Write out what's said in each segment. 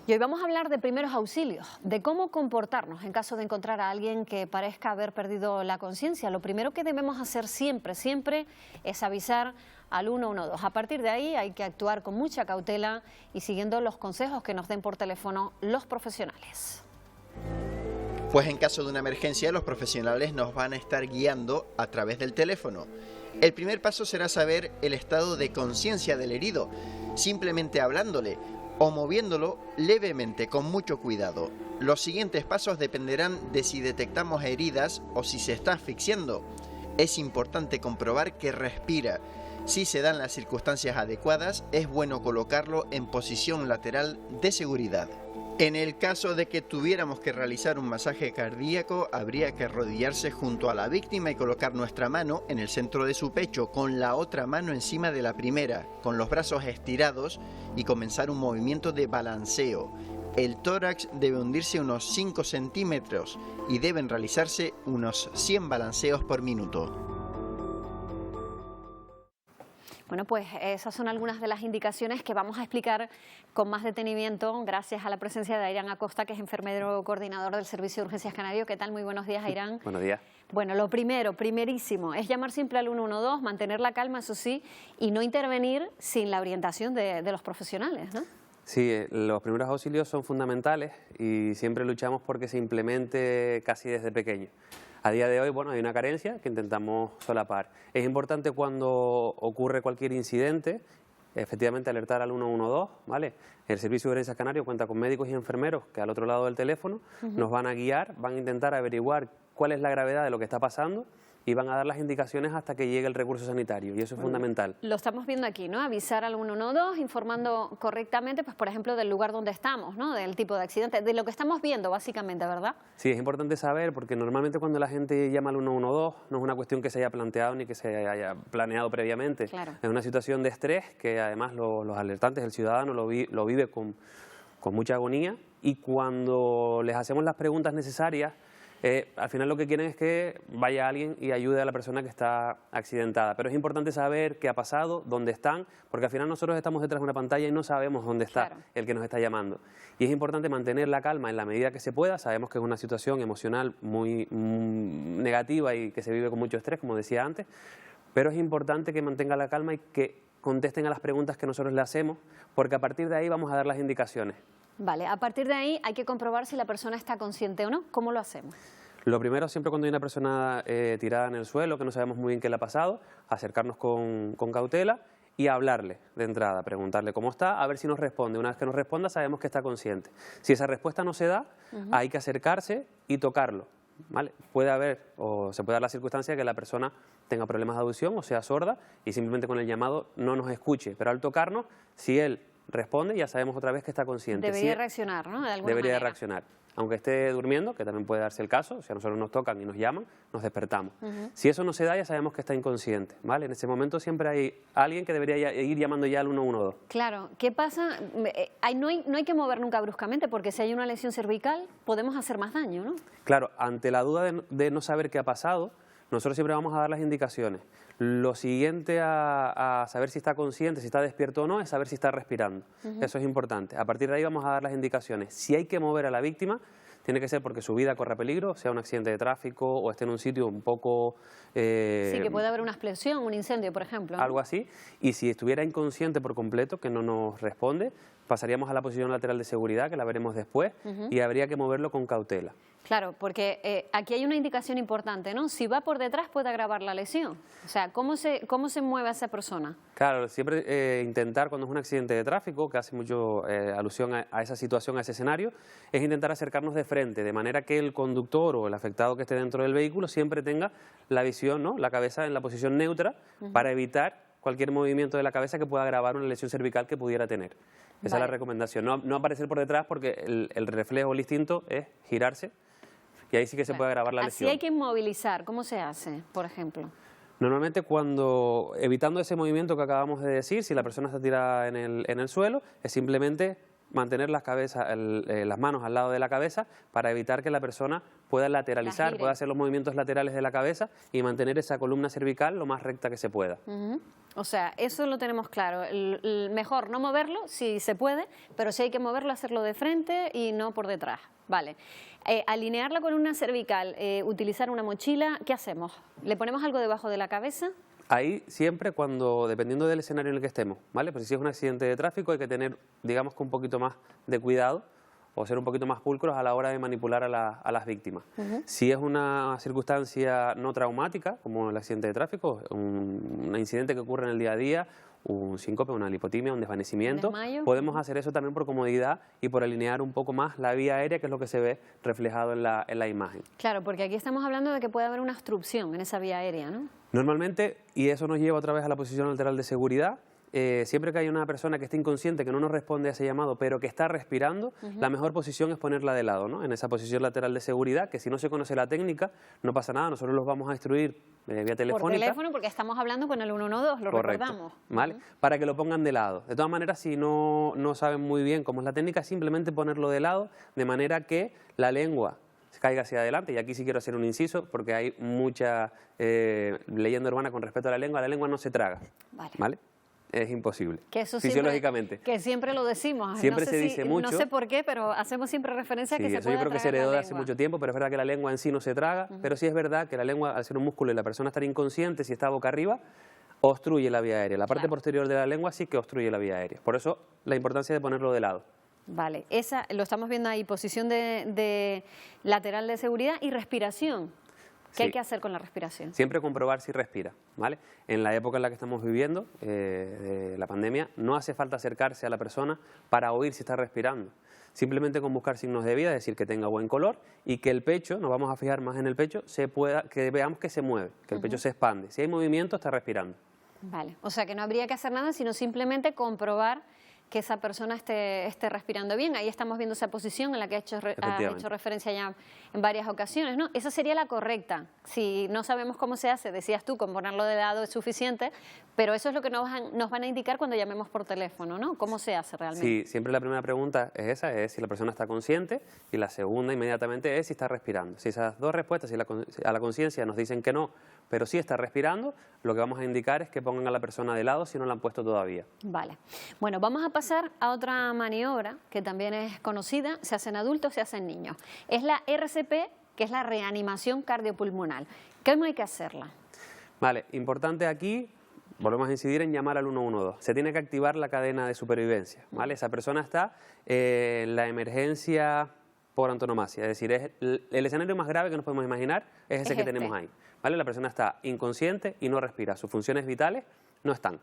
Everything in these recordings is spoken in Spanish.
Y hoy vamos a hablar de primeros auxilios, de cómo comportarnos en caso de encontrar a alguien que parezca haber perdido la conciencia. Lo primero que debemos hacer siempre es avisar al 112. A partir de ahí hay que actuar con mucha cautela y siguiendo los consejos que nos den por teléfono los profesionales. Pues en caso de una emergencia, los profesionales nos van a estar guiando a través del teléfono. El primer paso será saber el estado de conciencia del herido, simplemente hablándole o moviéndolo levemente con mucho cuidado. Los siguientes pasos dependerán de si detectamos heridas o si se está asfixiando. Es importante comprobar que respira. Si se dan las circunstancias adecuadas, es bueno colocarlo en posición lateral de seguridad. En el caso de que tuviéramos que realizar un masaje cardíaco, habría que arrodillarse junto a la víctima y colocar nuestra mano en el centro de su pecho, con la otra mano encima de la primera, con los brazos estirados y comenzar un movimiento de balanceo. El tórax debe hundirse unos 5 centímetros y deben realizarse unos 100 balanceos por minuto. Bueno, pues esas son algunas de las indicaciones que vamos a explicar con más detenimiento gracias a la presencia de Airán Acosta, que es enfermero coordinador del Servicio de Urgencias Canario. ¿Qué tal? Muy buenos días, Airán. Buenos días. Bueno, lo primerísimo, es llamar siempre al 112, mantener la calma, eso sí, y no intervenir sin la orientación de los profesionales, ¿no? Sí, los primeros auxilios son fundamentales y siempre luchamos porque se implemente casi desde pequeño. A día de hoy, bueno, hay una carencia que intentamos solapar. Es importante cuando ocurre cualquier incidente, efectivamente alertar al 112, ¿vale? El Servicio de Urgencias Canario cuenta con médicos y enfermeros que al otro lado del teléfono nos van a guiar, van a intentar averiguar cuál es la gravedad de lo que está pasando y van a dar las indicaciones hasta que llegue el recurso sanitario, y eso es fundamental. Lo estamos viendo aquí, ¿no? Avisar al 112, informando correctamente, pues por ejemplo, del lugar donde estamos, ¿no? Del tipo de accidente, de lo que estamos viendo básicamente, ¿verdad? Sí, es importante saber, porque normalmente cuando la gente llama al 112 no es una cuestión que se haya planteado ni que se haya planeado previamente. Claro. Es una situación de estrés que además los alertantes, el ciudadano lo vive con mucha agonía, y cuando les hacemos las preguntas necesarias, al final lo que quieren es que vaya alguien y ayude a la persona que está accidentada. Pero es importante saber qué ha pasado, dónde están, porque al final nosotros estamos detrás de una pantalla y no sabemos dónde está el que nos está llamando. Y es importante mantener la calma en la medida que se pueda. Sabemos que es una situación emocional muy negativa y que se vive con mucho estrés, como decía antes, pero es importante que mantenga la calma y que contesten a las preguntas que nosotros le hacemos, porque a partir de ahí vamos a dar las indicaciones. Vale, a partir de ahí hay que comprobar si la persona está consciente o no. ¿Cómo lo hacemos? Lo primero, siempre cuando hay una persona tirada en el suelo, que no sabemos muy bien qué le ha pasado, acercarnos con cautela y hablarle de entrada, preguntarle cómo está, a ver si nos responde. Una vez que nos responda, sabemos que está consciente. Si esa respuesta no se da, hay que acercarse y tocarlo, ¿vale? Puede haber, o se puede dar la circunstancia de que la persona tenga problemas de audición o sea sorda y simplemente con el llamado no nos escuche, pero al tocarnos, si él responde, ya sabemos otra vez que está consciente. Debería reaccionar, ¿no? De alguna debería manera. reaccionar. Aunque esté durmiendo, que también puede darse el caso, si a nosotros nos tocan y nos llaman, nos despertamos. Si eso no se da, ya sabemos que está inconsciente, ¿vale? En ese momento siempre hay alguien que debería ir llamando ya al 112. Claro, ¿qué pasa? No hay que mover nunca bruscamente, porque si hay una lesión cervical podemos hacer más daño, ¿no? Claro, ante la duda de no saber qué ha pasado, nosotros siempre vamos a dar las indicaciones. Lo siguiente a saber si está consciente, si está despierto o no, es saber si está respirando. Eso es importante. A partir de ahí vamos a dar las indicaciones. Si hay que mover a la víctima, tiene que ser porque su vida corre peligro, sea un accidente de tráfico o esté en un sitio un poco... sí, que puede haber una explosión, un incendio, por ejemplo, ¿no? Algo así. Y si estuviera inconsciente por completo, que no nos responde, pasaríamos a la posición lateral de seguridad, que la veremos después, y habría que moverlo con cautela. Claro, porque aquí hay una indicación importante, ¿no? Si va por detrás puede agravar la lesión. O sea, ¿cómo se mueve a esa persona? Claro, siempre intentar, cuando es un accidente de tráfico, que hace mucho alusión a esa situación, a ese escenario, es intentar acercarnos de frente, de manera que el conductor o el afectado que esté dentro del vehículo siempre tenga la visión, ¿no? La cabeza en la posición neutra, para evitar cualquier movimiento de la cabeza que pueda agravar una lesión cervical que pudiera tener. Esa es la recomendación. No aparecer por detrás, porque el reflejo, el instinto es girarse, y ahí sí que se puede agravar la lesión. Así hay que inmovilizar. ¿Cómo se hace, por ejemplo? Normalmente evitando ese movimiento que acabamos de decir, si la persona está tirada en el suelo, es simplemente mantener las manos al lado de la cabeza para evitar que la persona pueda lateralizar, pueda hacer los movimientos laterales de la cabeza y mantener esa columna cervical lo más recta que se pueda. O sea, eso lo tenemos claro. Mejor no moverlo, si se puede, pero si hay que moverlo, hacerlo de frente y no por detrás. Vale. Alinear la columna cervical, utilizar una mochila, ¿qué hacemos? ¿Le ponemos algo debajo de la cabeza? Ahí siempre dependiendo del escenario en el que estemos, ¿vale? Pues si es un accidente de tráfico hay que tener, digamos que un poquito más de cuidado o ser un poquito más pulcros a la hora de manipular a las víctimas. Si es una circunstancia no traumática, como el accidente de tráfico, un incidente que ocurre en el día a día, un síncope, una lipotimia, un desvanecimiento, podemos hacer eso también por comodidad y por alinear un poco más la vía aérea, que es lo que se ve reflejado en la imagen. Claro, porque aquí estamos hablando de que puede haber una obstrucción en esa vía aérea, ¿no? Normalmente, y eso nos lleva otra vez a la posición lateral de seguridad, siempre que hay una persona que esté inconsciente, que no nos responde a ese llamado, pero que está respirando, la mejor posición es ponerla de lado, ¿no? En esa posición lateral de seguridad, que si no se conoce la técnica, no pasa nada, nosotros los vamos a instruir vía telefónica. Por teléfono, porque estamos hablando con el 112, lo recordamos. ¿Vale? Para que lo pongan de lado. De todas maneras, si no saben muy bien cómo es la técnica, simplemente ponerlo de lado, de manera que la lengua caiga hacia adelante. Y aquí sí quiero hacer un inciso, porque hay mucha leyenda urbana con respecto a la lengua no se traga. ¿Vale? Es imposible, que eso fisiológicamente. Que siempre lo decimos. Siempre se dice mucho. No sé por qué, pero hacemos siempre referencia a que se eso yo creo que se heredó de hace mucho tiempo, pero es verdad que la lengua en sí no se traga, pero sí es verdad que la lengua, al ser un músculo y la persona estar inconsciente, si está boca arriba, obstruye la vía aérea. La parte posterior de la lengua sí que obstruye la vía aérea. Por eso la importancia de ponerlo de lado. Vale, esa lo estamos viendo ahí, posición de lateral de seguridad y respiración. ¿Qué hay que hacer con la respiración? Siempre comprobar si respira, ¿vale? En la época en la que estamos viviendo, de la pandemia, no hace falta acercarse a la persona para oír si está respirando. Simplemente con buscar signos de vida, es decir, que tenga buen color y que el pecho, nos vamos a fijar más en el pecho, que veamos que se mueve, que el pecho se expande. Si hay movimiento, está respirando. Vale, o sea que no habría que hacer nada, sino simplemente comprobar que esa persona esté respirando bien. Ahí estamos viendo esa posición en la que has hecho referencia ya en varias ocasiones, ¿no? Esa sería la correcta. Si no sabemos cómo se hace, decías tú, con ponerlo de lado es suficiente, pero eso es lo que nos van a indicar cuando llamemos por teléfono, ¿no? ¿Cómo se hace realmente? Sí, siempre la primera pregunta es esa, es si la persona está consciente, y la segunda inmediatamente es si está respirando. Si esas dos respuestas, si a la conciencia nos dicen que no, pero sí está respirando, lo que vamos a indicar es que pongan a la persona de lado si no la han puesto todavía. Vale. Bueno, vamos a pasar a otra maniobra que también es conocida, se hace en adultos, se hace en niños. Es la RCP, que es la reanimación cardiopulmonar. ¿Cómo hay que hacerla? Vale, importante aquí, volvemos a incidir en llamar al 112. Se tiene que activar la cadena de supervivencia, ¿vale? Esa persona está en la emergencia por antonomasia, es decir, es el escenario más grave que nos podemos imaginar es ese que tenemos ahí, ¿vale? La persona está inconsciente y no respira, sus funciones vitales no están.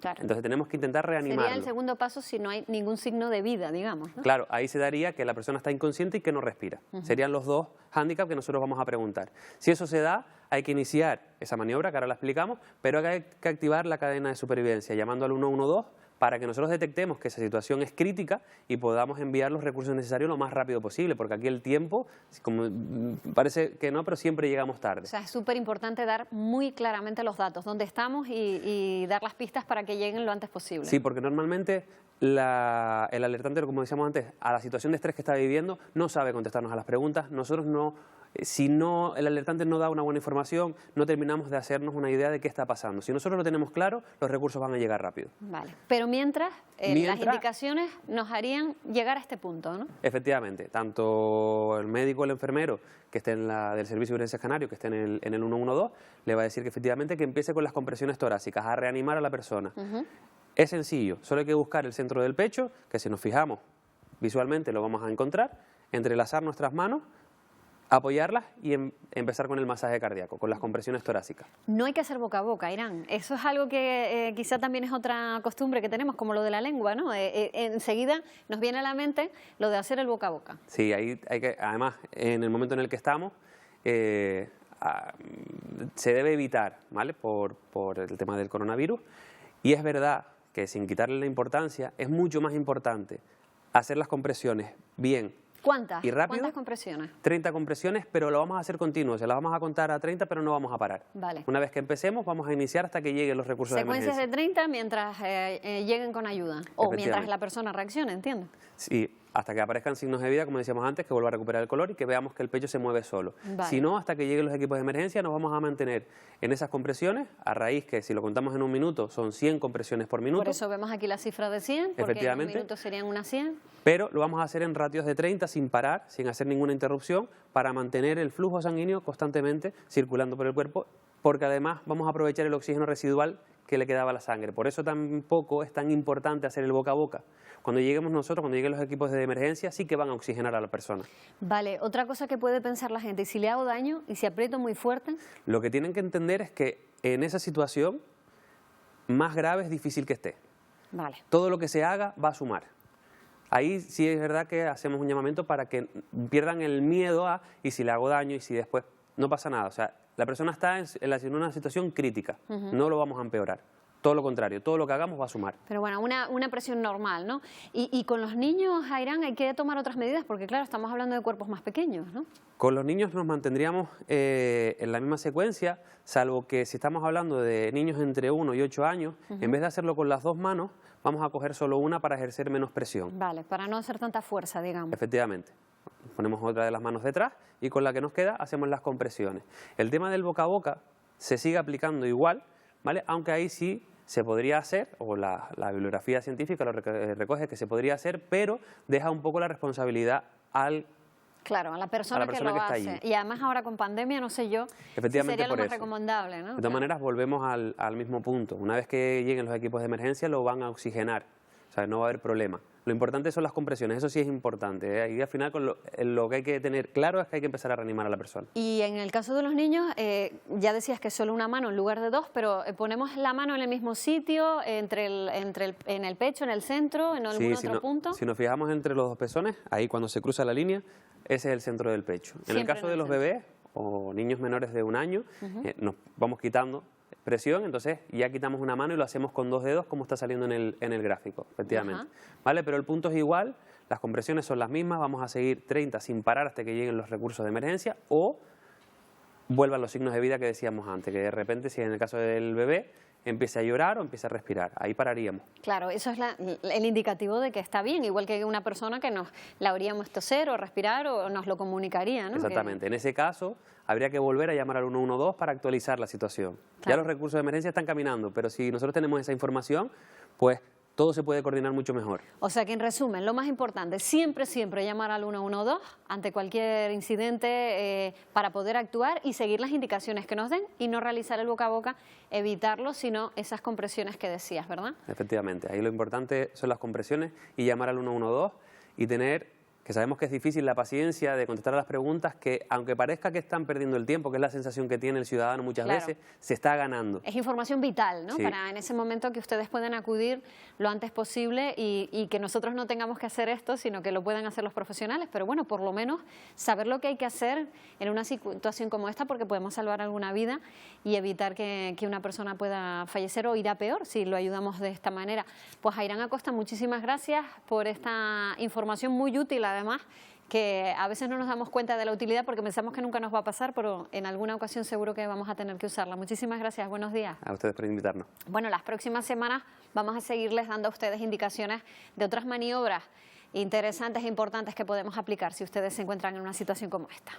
Claro. Entonces tenemos que intentar reanimarlo. Sería el segundo paso si no hay ningún signo de vida, digamos, ¿no? Claro, ahí se daría que la persona está inconsciente y que no respira. Serían los dos hándicaps que nosotros vamos a preguntar. Si eso se da, hay que iniciar esa maniobra, que ahora la explicamos, pero hay que activar la cadena de supervivencia, llamando al 112 para que nosotros detectemos que esa situación es crítica y podamos enviar los recursos necesarios lo más rápido posible, porque aquí el tiempo, como parece que no, pero siempre llegamos tarde. O sea, es súper importante dar muy claramente los datos, dónde estamos y dar las pistas para que lleguen lo antes posible. Sí, porque normalmente el alertante, como decíamos antes, a la situación de estrés que está viviendo, no sabe contestarnos a las preguntas. Nosotros no, si no, el alertante no da una buena información, no terminamos de hacernos una idea de qué está pasando. Si nosotros lo tenemos claro, los recursos van a llegar rápido. Vale, pero mientras las indicaciones nos harían llegar a este punto, ¿no? Efectivamente, tanto el médico o el enfermero que esté del Servicio de Urgencias Canario, que esté en el 112, le va a decir que efectivamente que empiece con las compresiones torácicas, a reanimar a la persona. Es sencillo, solo hay que buscar el centro del pecho, que si nos fijamos visualmente lo vamos a encontrar, entrelazar nuestras manos, apoyarlas y empezar con el masaje cardíaco, con las compresiones torácicas. No hay que hacer boca a boca, Irán. Eso es algo que quizá también es otra costumbre que tenemos, como lo de la lengua, ¿no? Enseguida nos viene a la mente lo de hacer el boca a boca. Sí, ahí hay que, además, en el momento en el que estamos, se debe evitar, ¿vale? Por el tema del coronavirus. Y es verdad que sin quitarle la importancia, es mucho más importante hacer las compresiones bien ¿Cuántas? y rápido. ¿Cuántas compresiones? 30 compresiones, pero lo vamos a hacer continuo, se las vamos a contar a 30, pero no vamos a parar. Vale. Una vez que empecemos, vamos a iniciar hasta que lleguen los recursos de Secuencias emergencia. de 30 mientras lleguen con ayuda o mientras Efectivamente. la persona reaccione, entiendo. Sí, hasta que aparezcan signos de vida, como decíamos antes, que vuelva a recuperar el color y que veamos que el pecho se mueve solo. Vale. Si no, hasta que lleguen los equipos de emergencia, nos vamos a mantener en esas compresiones, a raíz que si lo contamos en un minuto, son 100 compresiones por minuto. Por eso vemos aquí la cifra de 100, porque en un Efectivamente. minuto serían unas 100. Pero lo vamos a hacer en ratios de 30 sin parar, sin hacer ninguna interrupción, para mantener el flujo sanguíneo constantemente circulando por el cuerpo, porque además vamos a aprovechar el oxígeno residual que le quedaba a la sangre. Por eso tampoco es tan importante hacer el boca a boca. Cuando lleguemos nosotros, cuando lleguen los equipos de emergencia, sí que van a oxigenar a la persona. Vale, otra cosa que puede pensar la gente, ¿y si le hago daño y si aprieto muy fuerte? Lo que tienen que entender es que en esa situación, más grave es difícil que esté. Vale. Todo lo que se haga va a sumar. Ahí sí es verdad que hacemos un llamamiento para que pierdan el miedo a, y si le hago daño, y si después no pasa nada. O sea, la persona está en una situación crítica, no lo vamos a empeorar. Todo lo contrario, todo lo que hagamos va a sumar. Pero bueno, una presión normal, ¿no? Y con los niños, Airán, hay que tomar otras medidas, porque claro, estamos hablando de cuerpos más pequeños, ¿no? Con los niños nos mantendríamos en la misma secuencia, salvo que si estamos hablando de niños entre 1 y 8 años, en vez de hacerlo con las dos manos, vamos a coger solo una para ejercer menos presión. Vale, para no hacer tanta fuerza, digamos. Efectivamente. Ponemos otra de las manos detrás y con la que nos queda hacemos las compresiones. El tema del boca a boca se sigue aplicando igual, ¿vale? Aunque ahí sí se podría hacer, o la bibliografía científica lo recoge que se podría hacer, pero deja un poco la responsabilidad al... Claro, a la persona que lo está hace. allí. Y además ahora con pandemia, no sé yo, si Efectivamente, sería lo por más eso. recomendable, ¿no? De todas maneras, volvemos al mismo punto. Una vez que lleguen los equipos de emergencia, lo van a oxigenar. O sea, no va a haber problema. Lo importante son las compresiones, eso sí es importante, ¿eh? Y al final lo que hay que tener claro es que hay que empezar a reanimar a la persona. Y en el caso de los niños, ya decías que solo una mano en lugar de dos, pero ponemos la mano en el mismo sitio, en el pecho, en el centro, en algún otro punto. Si nos fijamos entre los dos pezones, ahí cuando se cruza la línea, ese es el centro del pecho. En el Siempre caso en de el los centro. bebés o niños menores de 1 año, nos vamos quitando presión, entonces ya quitamos una mano y lo hacemos con 2 dedos como está saliendo en el gráfico, efectivamente. ¿Vale? Pero el punto es igual, las compresiones son las mismas, vamos a seguir 30 sin parar hasta que lleguen los recursos de emergencia o vuelvan los signos de vida que decíamos antes, que de repente, si en el caso del bebé empiece a llorar o empiece a respirar, ahí pararíamos. Claro, eso es el indicativo de que está bien, igual que una persona que la oríamos toser o respirar o nos lo comunicaría, ¿no? Exactamente, en ese caso habría que volver a llamar al 112 para actualizar la situación. Ya Claro. los recursos de emergencia están caminando, pero si nosotros tenemos esa información, pues todo se puede coordinar mucho mejor. O sea que en resumen, lo más importante, siempre llamar al 112 ante cualquier incidente para poder actuar y seguir las indicaciones que nos den y no realizar el boca a boca, evitarlo, sino esas compresiones que decías, ¿verdad? Efectivamente, ahí lo importante son las compresiones y llamar al 112 y tener, que sabemos que es difícil, la paciencia de contestar a las preguntas, que aunque parezca que están perdiendo el tiempo, que es la sensación que tiene el ciudadano muchas Claro. veces, se está ganando. Es información vital, ¿no? Sí. Para en ese momento que ustedes puedan acudir lo antes posible y que nosotros no tengamos que hacer esto, sino que lo puedan hacer los profesionales. Pero bueno, por lo menos saber lo que hay que hacer en una situación como esta, porque podemos salvar alguna vida y evitar que una persona pueda fallecer o ir a peor si lo ayudamos de esta manera. Pues Airán Acosta, muchísimas gracias por esta información muy útil, además, que a veces no nos damos cuenta de la utilidad porque pensamos que nunca nos va a pasar, pero en alguna ocasión seguro que vamos a tener que usarla. Muchísimas gracias, buenos días. A ustedes por invitarnos. Bueno, las próximas semanas vamos a seguirles dando a ustedes indicaciones de otras maniobras interesantes e importantes que podemos aplicar si ustedes se encuentran en una situación como esta.